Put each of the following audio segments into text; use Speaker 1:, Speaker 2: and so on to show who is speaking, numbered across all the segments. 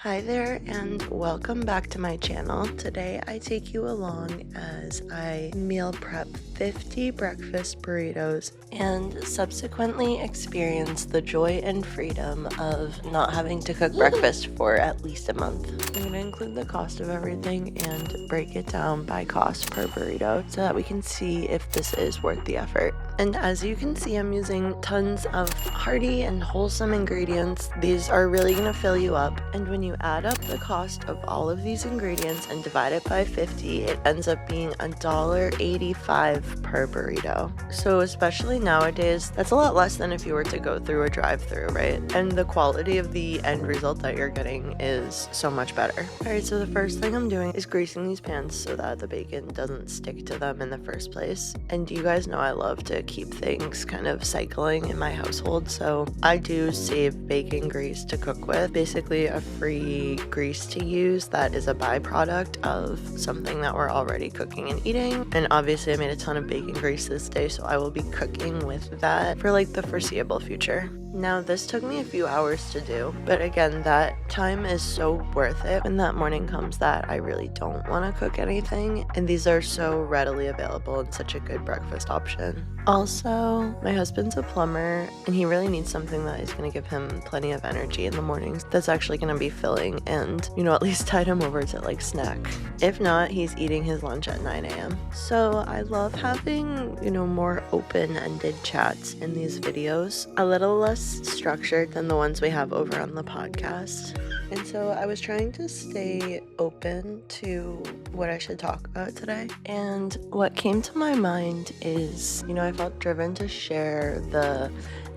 Speaker 1: Hi there, and welcome back to my channel. Today I take you along as I meal prep 50 breakfast burritos and subsequently experience the joy and freedom of not having to cook breakfast for at least a month. I'm going to include the cost of everything and break it down by cost per burrito so that we can see if this is worth the effort. And as you can see, I'm using tons of hearty and wholesome ingredients. These are really going to fill you up. And when you add up the cost of all of these ingredients and divide it by 50, it ends up being $1.85 per burrito. So especially nowadays, that's a lot less than if you were to go through a drive-thru, right? And the quality of the end result that you're getting is so much better. All right, so the first thing I'm doing is greasing these pans so that the bacon doesn't stick to them in the first place. And you guys know I love to keep things kind of cycling in my household, so I do save bacon grease to cook with, basically a free grease to use that is a byproduct of something that we're already cooking and eating. And obviously I made a ton of bacon grease this day, so I will be cooking with that for like the foreseeable future. Now, this took me a few hours to do, but again, that time is so worth it when that morning comes that I really don't want to cook anything, and these are so readily available and such a good breakfast option. Also, my husband's a plumber, and he really needs something that is going to give him plenty of energy in the mornings that's actually going to be filling and, at least tide him over to like snack. If not, he's eating his lunch at 9 a.m. So I love having, more open-ended chats in these videos, a little less structured than the ones we have over on the podcast. And so I was trying to stay open to what I should talk about today. And what came to my mind is, I felt driven to share the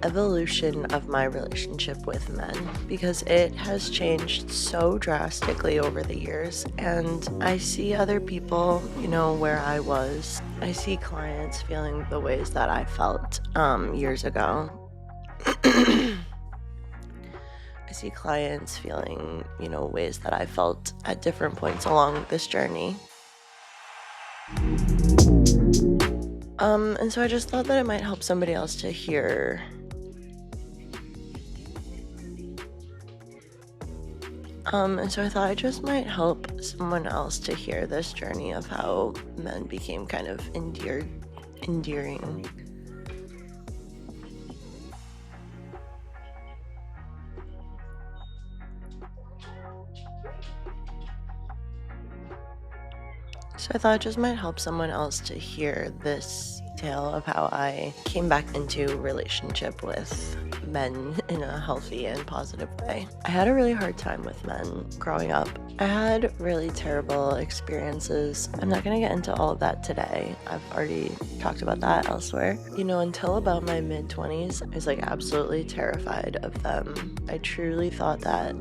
Speaker 1: evolution of my relationship with men because it has changed so drastically over the years. And I see other people, where I was. I see clients feeling the ways that I felt years ago. I see clients feeling, ways that I felt at different points along this journey. And so I just thought that it might help somebody else to hear. And so I thought it just might help someone else to hear this journey of how men became kind of endearing. So I thought it just might help someone else to hear this tale of how I came back into relationship with men in a healthy and positive way. I had a really hard time with men growing up. I had really terrible experiences. I'm not going to get into all of that today. I've already talked about that elsewhere. Until about my mid-20s, I was absolutely terrified of them. I truly thought that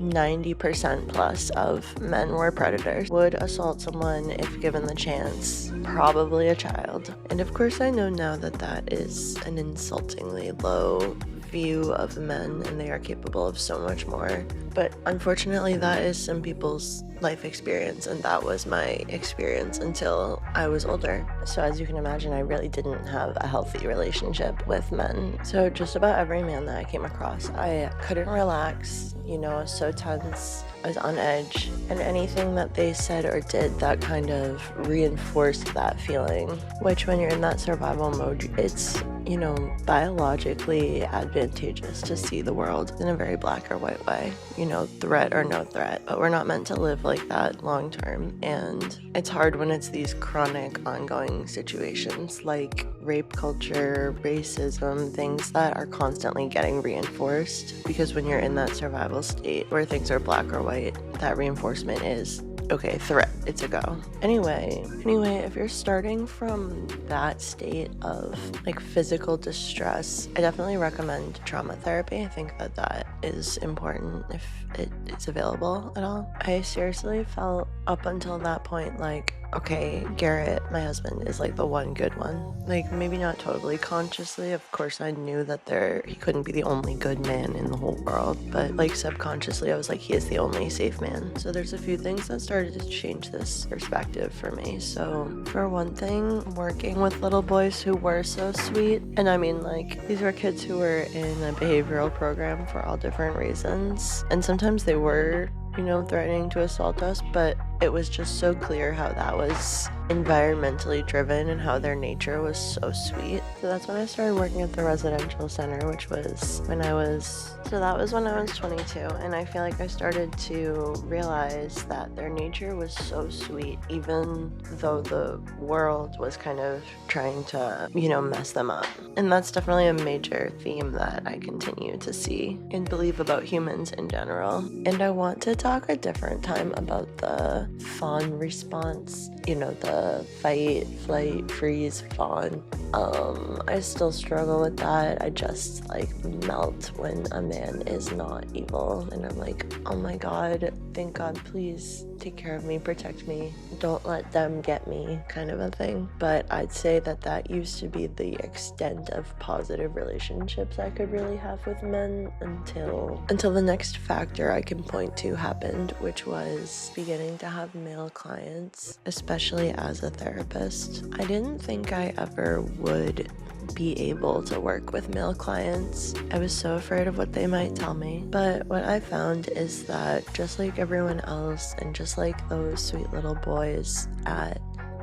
Speaker 1: 90% plus of men were predators, would assault someone if given the chance, probably a child. And of course I know now that that is an insultingly low view of men and they are capable of so much more. But unfortunately that is some people's life experience, and that was my experience until I was older. So as you can imagine, I really didn't have a healthy relationship with men. So just about every man that I came across, I couldn't relax, I was so tense, I was on edge, and anything that they said or did that kind of reinforced that feeling, which when you're in that survival mode, it's biologically advantageous to see the world in a very black or white way, threat or no threat, but we're not meant to live like that long term. And it's hard when it's these chronic ongoing situations like rape culture, racism, things that are constantly getting reinforced, because when you're in that survival state where things are black or white, that reinforcement is okay, threat, it's a go. Anyway, if you're starting from that state of physical distress, I definitely recommend trauma therapy. I think that is important if it is available at all. I seriously felt up until that point okay, Garrett, my husband, is the one good one. Maybe not totally consciously. Of course, I knew that he couldn't be the only good man in the whole world. But subconsciously, I was he is the only safe man. So there's a few things that started to change this perspective for me. So for one thing, working with little boys who were so sweet. And I mean, these were kids who were in a behavioral program for all different reasons. And sometimes they were threatening to assault us, but it was just so clear how that was environmentally driven and how their nature was so sweet. So that's when I started working at the residential center, which was when I was 22, and I feel like I started to realize that their nature was so sweet, even though the world was kind of trying to, mess them up. And that's definitely a major theme that I continue to see and believe about humans in general. And I want to talk a different time about the fawn response, the fight, flight, freeze, fawn. I still struggle with that. I just melt when a man is not evil, and I'm like, oh my god, thank God, please take care of me, protect me, don't let them get me, kind of a thing. But I'd say that used to be the extent of positive relationships I could really have with men until the next factor I can point to happened, which was beginning to have male clients, especially as a therapist. I didn't think I ever would be able to work with male clients. I was so afraid of what they might tell me. But what I found is that just like everyone else, and just like those sweet little boys at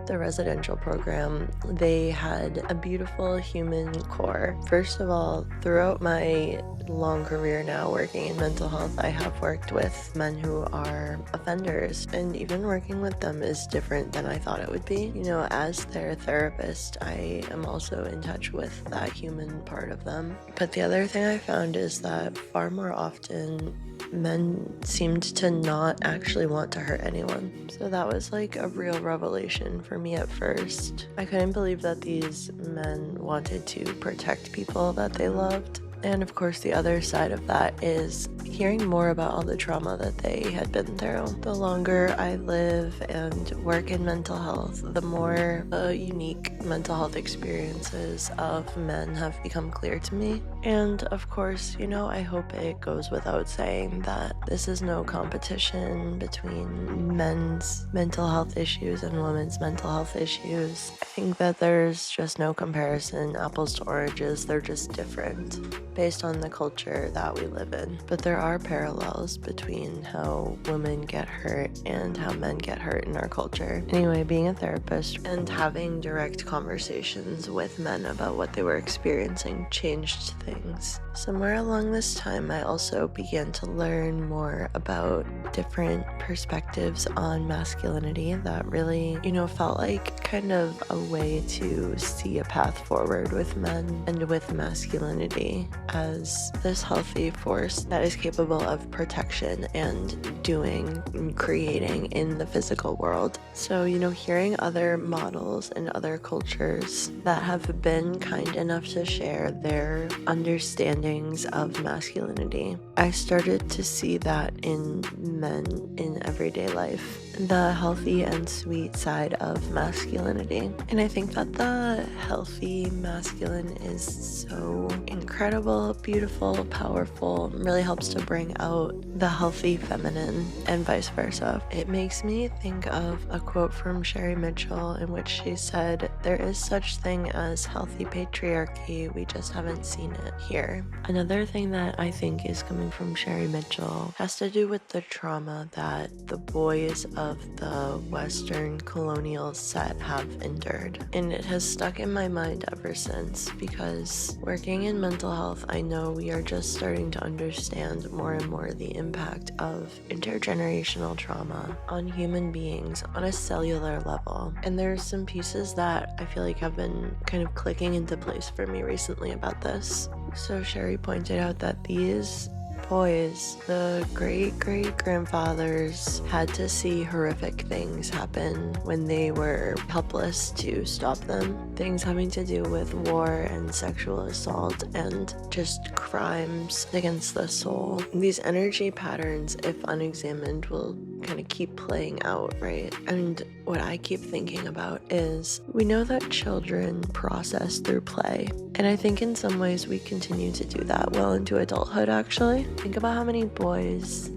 Speaker 1: the residential program, they had a beautiful human core. First of all, throughout my long career now working in mental health, I have worked with men who are offenders, and even working with them is different than I thought it would be. As their therapist, I am also in touch with that human part of them. But the other thing I found is that far more often, men seemed to not actually want to hurt anyone. So that was a real revelation for me at first. I couldn't believe that these men wanted to protect people that they loved. And of course, the other side of that is hearing more about all the trauma that they had been through. The longer I live and work in mental health, the more unique mental health experiences of men have become clear to me. And of course, I hope it goes without saying that this is no competition between men's mental health issues and women's mental health issues. I think that there's just no comparison, apples to oranges, they're just different based on the culture that we live in. But there are parallels between how women get hurt and how men get hurt in our culture. Anyway, being a therapist and having direct conversations with men about what they were experiencing changed things. Somewhere along this time, I also began to learn more about different perspectives on masculinity that really, felt like kind of a way to see a path forward with men and with masculinity as this healthy force that is capable of protection and doing and creating in the physical world. So, hearing other models and other cultures that have been kind enough to share their understandings of masculinity, I started to see that in men in everyday life, the healthy and sweet side of masculinity. And I think that the healthy masculine is so incredible, beautiful, powerful, really helps to bring out the healthy feminine and vice versa. It makes me think of a quote from Sherry Mitchell in which she said, "There is such thing as healthy patriarchy, we just haven't seen it here." Another thing that I think is coming from Sherry Mitchell has to do with the trauma that the boys of the Western colonial set have endured. And it has stuck in my mind ever since, because working in mental health, I know we are just starting to understand more and more the impact of intergenerational trauma on human beings on a cellular level. And there's some pieces that I feel like have been kind of clicking into place for me recently about this. So Sherry pointed out that these boys, the great-great-grandfathers, had to see horrific things happen when they were helpless to stop them. Things having to do with war and sexual assault and just crimes against the soul. These energy patterns, if unexamined, will kind of keep playing out, right? And what I keep thinking about is we know that children process through play. And I think in some ways we continue to do that well into adulthood, actually. Think about how many boys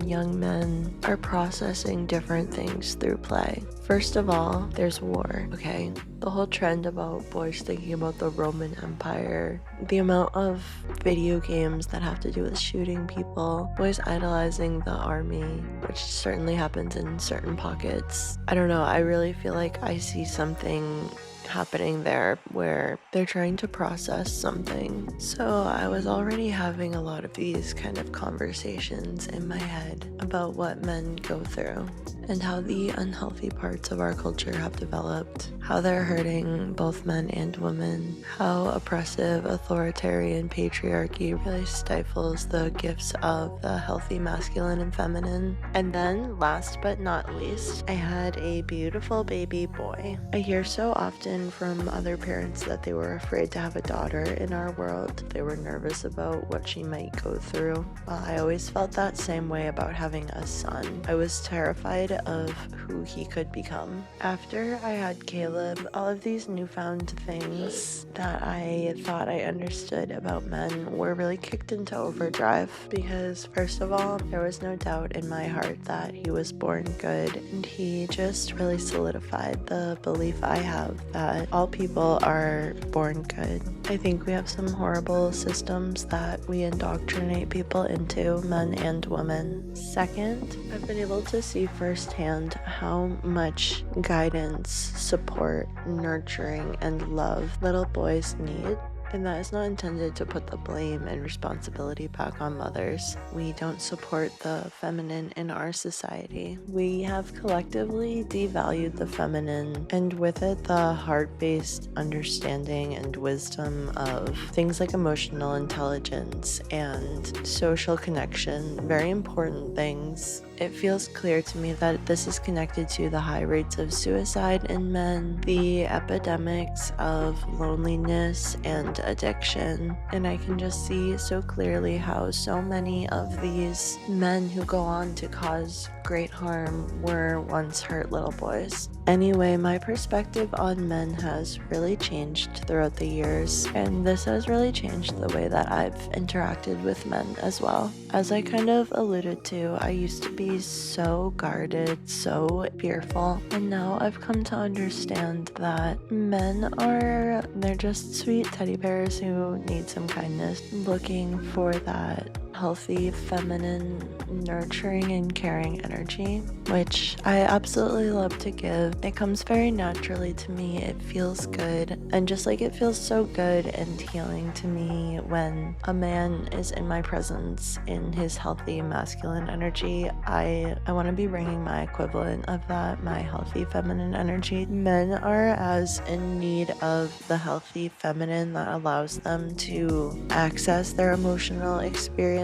Speaker 1: young men, are processing different things through play. First of all, there's war, okay? The whole trend about boys thinking about the Roman Empire, the amount of video games that have to do with shooting people, boys idolizing the army, which certainly happens in certain pockets. I don't know, I really feel like I see something happening there where they're trying to process something. So I was already having a lot of these kind of conversations in my head about what men go through and how the unhealthy parts of our culture have developed, how they're hurting both men and women, how oppressive authoritarian patriarchy really stifles the gifts of the healthy masculine and feminine. And then, last but not least, I had a beautiful baby boy. I hear so often from other parents that they were afraid to have a daughter in our world. They were nervous about what she might go through. Well, I always felt that same way about having a son. I was terrified of who he could become. After I had Caleb, all of these newfound things that I thought I understood about men were really kicked into overdrive because, first of all, there was no doubt in my heart that he was born good, and he just really solidified the belief I have that all people are born good. I think we have some horrible systems that we indoctrinate people into, men and women. Second, I've been able to see firsthand how much guidance, support, nurturing, and love little boys need. And that is not intended to put the blame and responsibility back on mothers. We don't support the feminine in our society. We have collectively devalued the feminine, and with it the heart-based understanding and wisdom of things like emotional intelligence and social connection, very important things. It feels clear to me that this is connected to the high rates of suicide in men, the epidemics of loneliness and addiction, and I can just see so clearly how so many of these men who go on to cause great harm were once hurt little boys. Anyway, my perspective on men has really changed throughout the years, and this has really changed the way that I've interacted with men as well. As I kind of alluded to, I used to be so guarded, so fearful, and now I've come to understand that they're just sweet teddy bears who need some kindness, looking for that healthy, feminine, nurturing, and caring energy, which I absolutely love to give. It comes very naturally to me. It feels good. And just like it feels so good and healing to me when a man is in my presence in his healthy masculine energy, I want to be bringing my equivalent of that, my healthy feminine energy. Men are as in need of the healthy feminine that allows them to access their emotional experience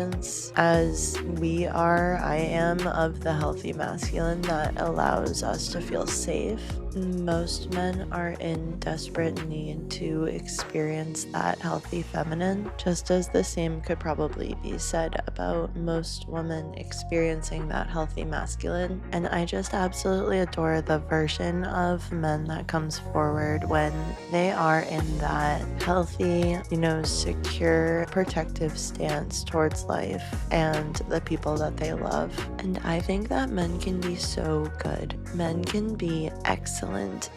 Speaker 1: as I am of the healthy masculine that allows us to feel safe. Most men are in desperate need to experience that healthy feminine, just as the same could probably be said about most women experiencing that healthy masculine. And I just absolutely adore the version of men that comes forward when they are in that healthy, secure, protective stance towards life and the people that they love. And I think that men can be so good. Men can be excellent.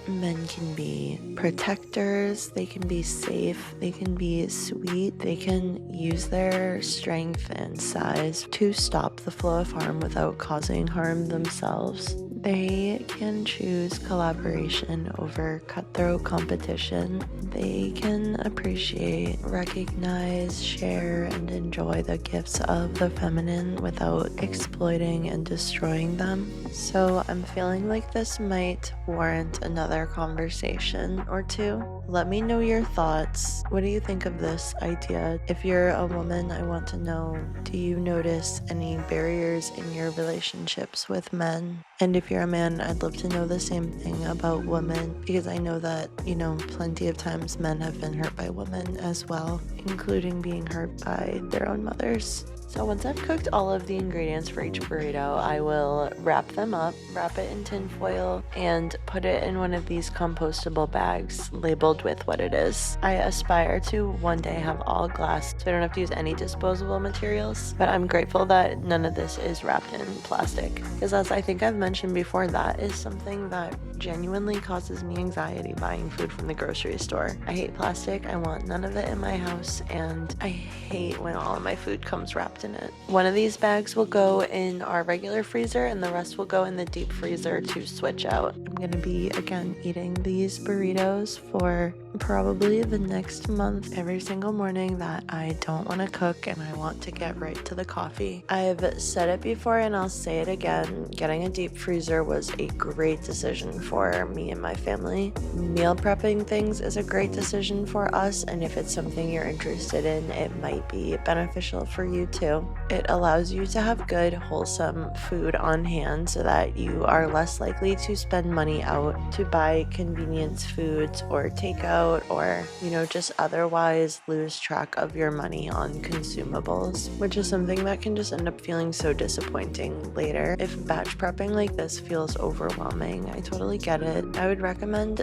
Speaker 1: Men can be protectors, they can be safe, they can be sweet, they can use their strength and size to stop the flow of harm without causing harm themselves. They can choose collaboration over cutthroat competition. They can appreciate, recognize, share, and enjoy the gifts of the feminine without exploiting and destroying them. So I'm feeling like this might warrant another conversation or two. Let me know your thoughts. What do you think of this idea? If you're a woman, I want to know, do you notice any barriers in your relationships with men? And if you're a man, I'd love to know the same thing about women, because I know that, plenty of times men have been hurt by women as well, including being hurt by their own mothers. So once I've cooked all of the ingredients for each burrito, I will wrap them up, wrap it in tin foil, and put it in one of these compostable bags labeled with what it is. I aspire to one day have all glass, so I don't have to use any disposable materials, but I'm grateful that none of this is wrapped in plastic, because as I think I've mentioned before, that is something that genuinely causes me anxiety buying food from the grocery store. I hate plastic, I want none of it in my house, and I hate when all of my food comes wrapped in it. One of these bags will go in our regular freezer and the rest will go in the deep freezer to switch out. I'm gonna be, again, eating these burritos for probably the next month every single morning that I don't want to cook and I want to get right to the coffee. I've said it before and I'll say it again, getting a deep freezer was a great decision for me and my family. Meal prepping things is a great decision for us, and if it's something you're interested in, it might be beneficial for you too. It allows you to have good, wholesome food on hand so that you are less likely to spend money out to buy convenience foods or takeout or, just otherwise lose track of your money on consumables, which is something that can just end up feeling so disappointing later. If batch prepping like this feels overwhelming, I totally get it. I would recommend,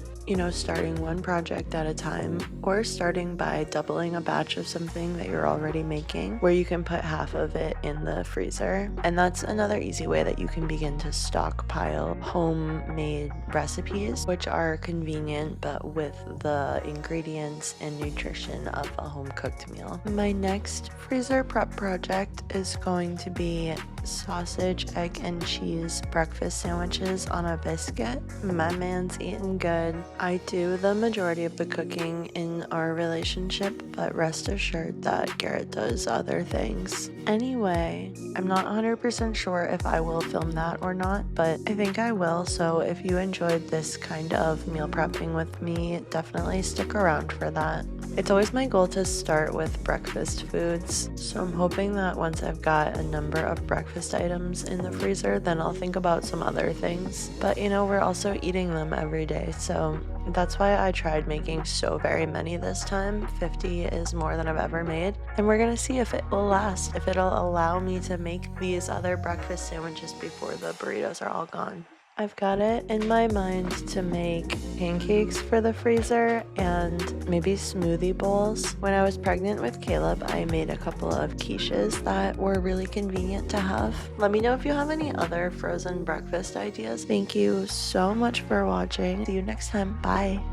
Speaker 1: starting one project at a time, or starting by doubling a batch of something that you're already making, where you can put half of it in the freezer. And that's another easy way that you can begin to stockpile homemade recipes, which are convenient but with the ingredients and nutrition of a home cooked meal. My next freezer prep project is going to be sausage, egg, and cheese breakfast sandwiches on a biscuit. My man's eating good. I do the majority of the cooking in our relationship, but rest assured that Garrett does other things. Anyway, I'm not 100% sure if I will film that or not, but I think I will, so if you enjoyed this kind of meal prepping with me, definitely stick around for that. It's always my goal to start with breakfast foods, so I'm hoping that once I've got a number of breakfast items in the freezer, then I'll think about some other things. But we're also eating them every day, so that's why I tried making so very many this time. 50 is more than I've ever made, and we're gonna see if it will last, if it'll allow me to make these other breakfast sandwiches before the burritos are all gone. I've got it in my mind to make pancakes for the freezer and maybe smoothie bowls. When I was pregnant with Caleb, I made a couple of quiches that were really convenient to have. Let me know if you have any other frozen breakfast ideas. Thank you so much for watching. See you next time. Bye.